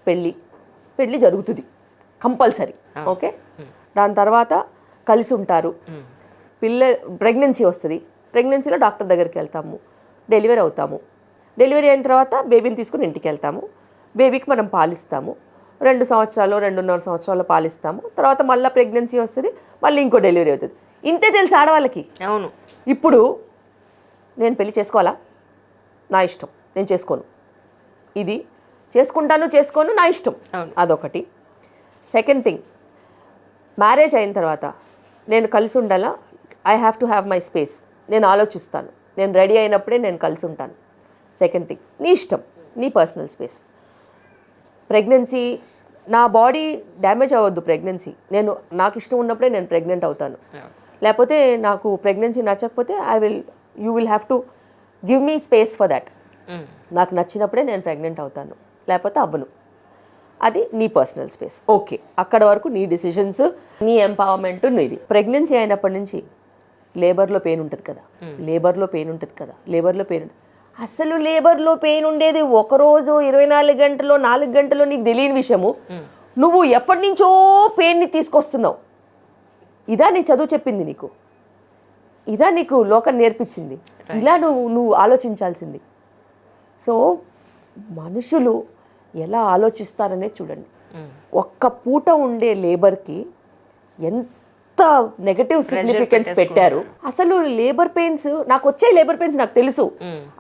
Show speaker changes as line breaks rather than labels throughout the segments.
పెళ్ళి జరుగుతుంది compulsory. Okay, దాని తర్వాత కలిసి ఉంటారు, ప్రెగ్నెన్సీ వస్తుంది, ప్రెగ్నెన్సీలో డాక్టర్ దగ్గరికి వెళ్తాము, డెలివరీ అవుతాము, డెలివరీ అయిన తర్వాత బేబీని తీసుకుని ఇంటికి వెళ్తాము, బేబీకి మనం పాలిస్తాము, 2 సంవత్సరాలు 2.5 సంవత్సరాలు పాలిస్తాము, తర్వాత మళ్ళీ ప్రెగ్నెన్సీ వస్తుంది, మళ్ళీ ఇంకో డెలివరీ అవుతుంది. ఇంతే తెలుసు ఆడవాళ్ళకి.
అవును.
ఇప్పుడు నేను పెళ్లి చేసుకోవాలా, నా ఇష్టం, నేను చేసుకోను, ఇది చేసుకోను నా ఇష్టం, అదొకటి. సెకండ్ థింగ్, మ్యారేజ్ అయిన తర్వాత నేను కలిసి ఉండాలా, I have to have my space, నేను ఆలోచిస్తాను, నేను రెడీ అయినప్పుడే నేను కలిసి ఉంటాను. సెకండ్ థింగ్, నీ ఇష్టం, నీ పర్సనల్ స్పేస్. ప్రెగ్నెన్సీ, నా బాడీ డ్యామేజ్ అవ్వద్దు. ప్రెగ్నెన్సీ నాకు ఇష్టం ఉన్నప్పుడే నేను ప్రెగ్నెంట్ అవుతాను, లేకపోతే నాకు ప్రెగ్నెన్సీ నచ్చకపోతే you will have to give me space for that. నాకు నచ్చినప్పుడే నేను ప్రెగ్నెంట్ అవుతాను, లేకపోతే అవ్వను. అది నీ పర్సనల్ స్పేస్. ఓకే, అక్కడ వరకు నీ డిసిషన్స్, నీ ఎంపవర్మెంట్ నీది. ప్రెగ్నెన్సీ అయినప్పటి నుంచి లేబర్లో పెయిన్ ఉంటుంది కదా, అసలు లేబర్లో పెయిన్ ఉండేది ఒకరోజు 24 గంటలో 4 గంటలో నీకు తెలియని విషయము. నువ్వు ఎప్పటి నుంచో పెయిన్ని తీసుకొస్తున్నావు. ఇదా నీ చదువు చెప్పింది నీకు, ఇదా నీకు లోకం నేర్పించింది, ఇలా నువ్వు ఆలోచించాల్సింది. సో మనుషులు ఎలా ఆలోచిస్తారనే చూడండి. ఒక్క పూట ఉండే లేబర్కి ఎంత నెగటివ్ సిగ్నిఫికెన్స్ పెట్టారు. అసలు లేబర్ పెయిన్స్, నాకు వచ్చే లేబర్ పెయిన్స్ నాకు తెలుసు,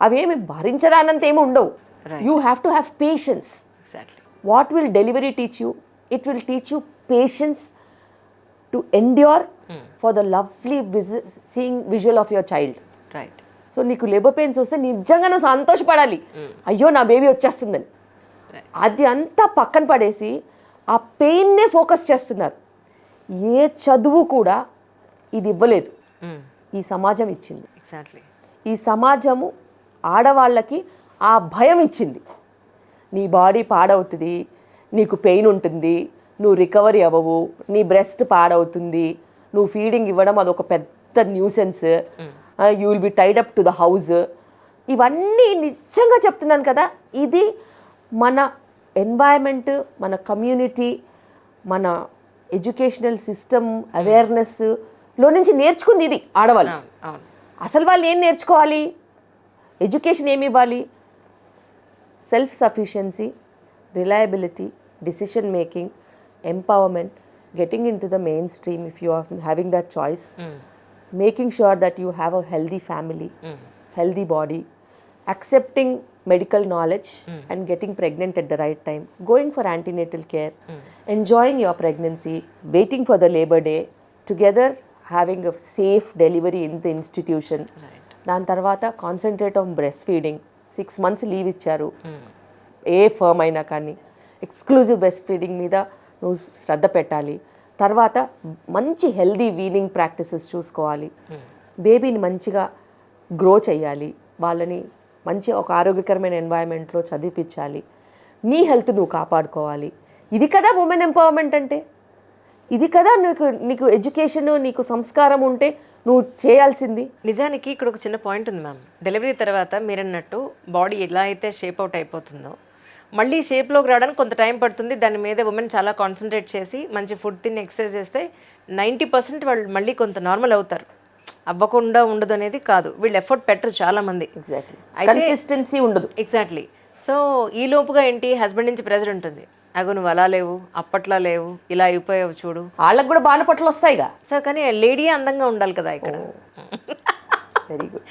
అవేమి భరించడానంత ఏమి ఉండవు. You have to have patience. What will delivery teach you? It will teach you patience to endure for the lovely seeing visual of your child.
Right.
So నీకు labour pains వస్తే నిజంగా నువ్వు సంతోషపడాలి, అయ్యో నా బేబీ వచ్చేస్తుందని. అది అంతా పక్కన పడేసి ఆ పెయిన్నే ఫోకస్ చేస్తున్నారు. ఏ చదువు కూడా ఇది ఇవ్వలేదు, ఈ సమాజం ఇచ్చింది. ఈ సమాజము ఆడవాళ్ళకి ఆ భయం ఇచ్చింది. నీ బాడీ పాడవుతుంది, నీకు పెయిన్ ఉంటుంది, నువ్వు రికవరీ అవ్వవు, నీ బ్రెస్ట్ పాడవుతుంది, నువ్వు ఫీడింగ్ ఇవ్వడం అదొక పెద్ద nuisance, you will be tied up to the house. ఇవన్నీ నిజంగా చెప్తున్నాను కదా. ఇది మన ఎన్వైరన్మెంట్, మన కమ్యూనిటీ, మన ఎడ్యుకేషనల్ సిస్టమ్ అవేర్నెస్లో నుంచి నేర్చుకుంది ఇది ఆడవాళ్ళు. అసలు వాళ్ళు ఏం నేర్చుకోవాలి? ఎడ్యుకేషన్ ఏమి ఇవ్వాలి? Self sufficiency, reliability, decision making, empowerment, getting into the mainstream if you are having that choice, making sure that you have a healthy family, healthy body, accepting medical knowledge and getting pregnant at the right time, going for antenatal care, enjoying your pregnancy, waiting for the labor day, together having a safe delivery in the institution. దాని తర్వాత concentrate on breast feeding. 6 months leave ఇచ్చారు, ఏ firm అయినా కానీ exclusive breast feeding మీద నువ్వు శ్రద్ధ పెట్టాలి. తర్వాత మంచి హెల్దీ వీనింగ్ ప్రాక్టీసెస్ చూసుకోవాలి, బేబీని మంచిగా గ్రో చేయాలి, వాళ్ళని మంచి ఒక ఆరోగ్యకరమైన ఎన్వైరన్మెంట్లో చదివించాలి, నీ హెల్త్ నువ్వు కాపాడుకోవాలి. ఇది కదా ఉమెన్ ఎంపవర్మెంట్ అంటే. ఇది కదా నీకు ఎడ్యుకేషన్, నీకు సంస్కారం ఉంటే నువ్వు చేయాల్సింది.
నిజానికి ఇక్కడ ఒక చిన్న పాయింట్ ఉంది మ్యామ్. డెలివరీ తర్వాత మీరన్నట్టు బాడీ ఎలా అయితే షేప్ అవుట్ అయిపోతుందో మళ్ళీ షేప్లోకి రావడానికి కొంత టైం పడుతుంది. దాని మీద ఉమెన్ చాలా కాన్సన్ట్రేట్ చేసి మంచి ఫుడ్ తిని ఎక్సర్సైజ్ చేస్తే 90% వాళ్ళు మళ్ళీ కొంత నార్మల్ అవుతారు. అవ్వకుండా ఉండదు అనేది కాదు, వీళ్ళు ఎఫర్ట్ పెట్టరు చాలామంది.
కన్సిస్టెన్సీ ఉండదు.
ఎగ్జాక్ట్లీ. సో ఈ లోపుగా ఏంటి, హస్బెండ్ నుంచి ప్రెజర్ ఉంటుంది, అగో నువ్వు అలా లేవు, అప్పట్లా లేవు, ఇలా అయిపోయావు చూడు.
వాళ్ళకి కూడా బాగా పట్లు వస్తాయిగా.
సో కానీ లేడీ అందంగా ఉండాలి కదా ఇక్కడ.
Very good.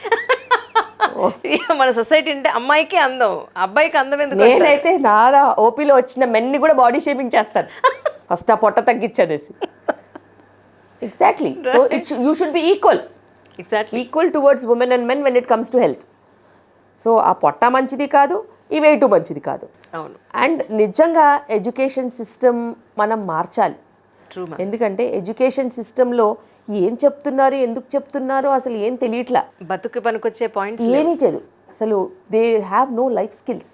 మన సొసైటీ అంటే అమ్మాయికి అందం, అబ్బాయికి అందం ఎందుకు?
నేనైతే నారా ఓపీలో వచ్చిన మెన్ని కూడా బాడీ షేపింగ్ చేస్తాను ఫస్ట్ ఆ పొట్ట తగ్గించనేసి. Exactly. So you should be equal towards women and men when it comes to health. So ఆ పొట్ట మంచిది కాదు, ఈ వెయిట్ మంచిది కాదు.
అవును.
అండ్ నిజంగా ఎడ్యుకేషన్ సిస్టమ్ మనం మార్చాలి. ఎందుకంటే ఎడ్యుకేషన్ సిస్టంలో ఏం చెప్తున్నారు, ఎందుకు చెప్తున్నారు అసలు ఏం తెలియట్లా.
బతుకు పనికొచ్చే పాయింట్
ఏమీ తెలియదు అసలు. They have no life skills.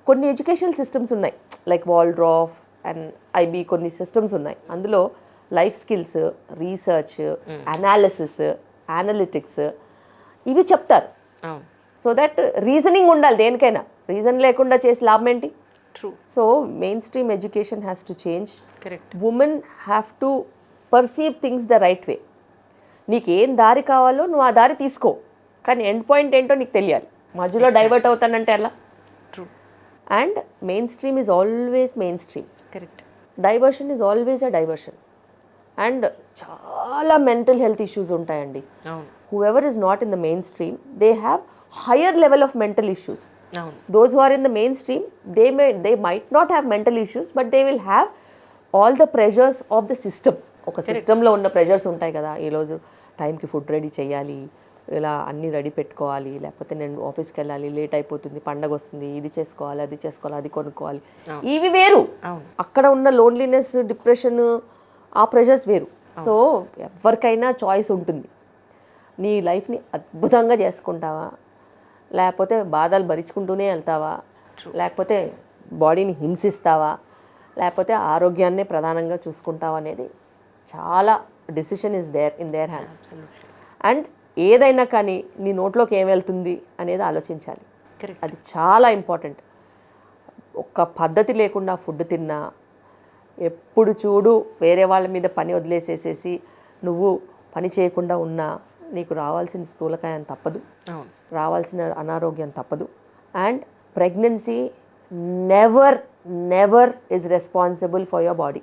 కొన్ని ఎడ్యుకేషనల్ సిస్టమ్స్ ఉన్నాయి, లైక్ వాల్డ్రాఫ్ అండ్ ఐబీ, కొన్ని సిస్టమ్స్ ఉన్నాయి. అందులో life skills, research, analysis, analytics ఇవి చెప్తారు. సో దట్ రీజనింగ్ ఉండాలి దేనికైనా. రీజన్ లేకుండా చేసి లాభం ఏంటి?
True.
So main stream education has to change.
Correct.
Women have to perceive things the right way. నీకు ఏం దారి కావాలో నువ్వు ఆ దారి తీసుకో, కానీ ఎండ్ పాయింట్ ఏంటో నీకు తెలియాలి. మధ్యలో డైవర్ట్ అవుతానంటే ఎలా?
True.
And main stream is always main stream.
Correct.
Diversion is always a diversion. And చాలా మెంటల్ హెల్త్ ఇష్యూస్ ఉంటాయండి.
అవును.
whoever is not in the mainstream, they have higher level of mental issues.
అవును.
Those who are in the mainstream, they might not have mental issues, but they will have all the pressures of the system. ఒక సిస్టంలో ఉన్న pressures ఉంటాయి కదా, ఈరోజు టైంకి food ready చేయాలి, ఇలా అన్నీ రెడీ పెట్టుకోవాలి, లేకపోతే నేను ఆఫీస్కి వెళ్ళాలి, లేట్ అయిపోతుంది, పండగ వస్తుంది, ఇది చేసుకోవాలి, అది చేసుకోవాలి, అది కొనుక్కోవాలి. ఇవి వేరు. అక్కడ ఉన్న లోన్లీనెస్, డిప్రెషన్, ఆ ప్రెషర్స్ వేరు. సో ఎవరికైనా చాయిస్ ఉంటుంది. నీ లైఫ్ని అద్భుతంగా చేసుకుంటావా, లేకపోతే బాధలు భరించుకుంటూనే వెళ్తావా, లేకపోతే బాడీని హింసిస్తావా, లేకపోతే ఆరోగ్యాన్నే ప్రధానంగా చూసుకుంటావా అనేది చాలా decision is there in their hands. And ఏదైనా కానీ నీ నోట్లోకి ఏం వెళ్తుంది అనేది ఆలోచించాలి. అది చాలా ఇంపార్టెంట్. ఒక పద్ధతి లేకుండా ఫుడ్ తిన్నా, ఎప్పుడు చూడు వేరే వాళ్ళ మీద పని వదిలేసేసేసి నువ్వు పని చేయకుండా ఉన్నా నీకు రావాల్సిన స్థూలకాయం తప్పదు, రావాల్సిన అనారోగ్యం తప్పదు. And pregnancy never never is responsible for your body.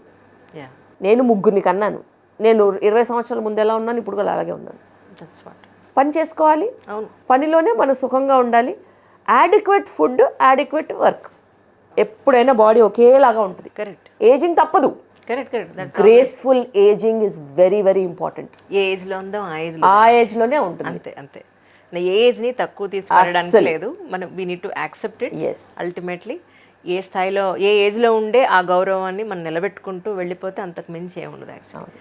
నేను 3 కన్నాను. నేను 20 సంవత్సరాల ముందు ఎలా ఉన్నాను, ఇప్పుడు కూడా అలాగే ఉన్నాను. పని చేసుకోవాలి, పనిలోనే మనం సుఖంగా ఉండాలి. Adequate food, adequate work. ఎప్పుడైనా బాడీ ఒకేలాగా ఉంటుంది.
కరెక్ట్.
ఏజింగ్ తప్పదు.
Correct.
Graceful ageing is very very important.
ఏ ఏజ్లో ఉందో ఆ
ఏజ్లోనే ఉంటుంది.
అంతే అంతే. ఏ ఏజ్ని తక్కువ తీసుకోవడానికి లేదు. మనం we need to accept it. Ultimately ఏ స్థాయిలో ఏ ఏజ్లో ఉండే ఆ గౌరవాన్ని మనం నిలబెట్టుకుంటూ వెళ్ళిపోతే అంతకు మించి ఏముండదు యాక్చువల్లీ.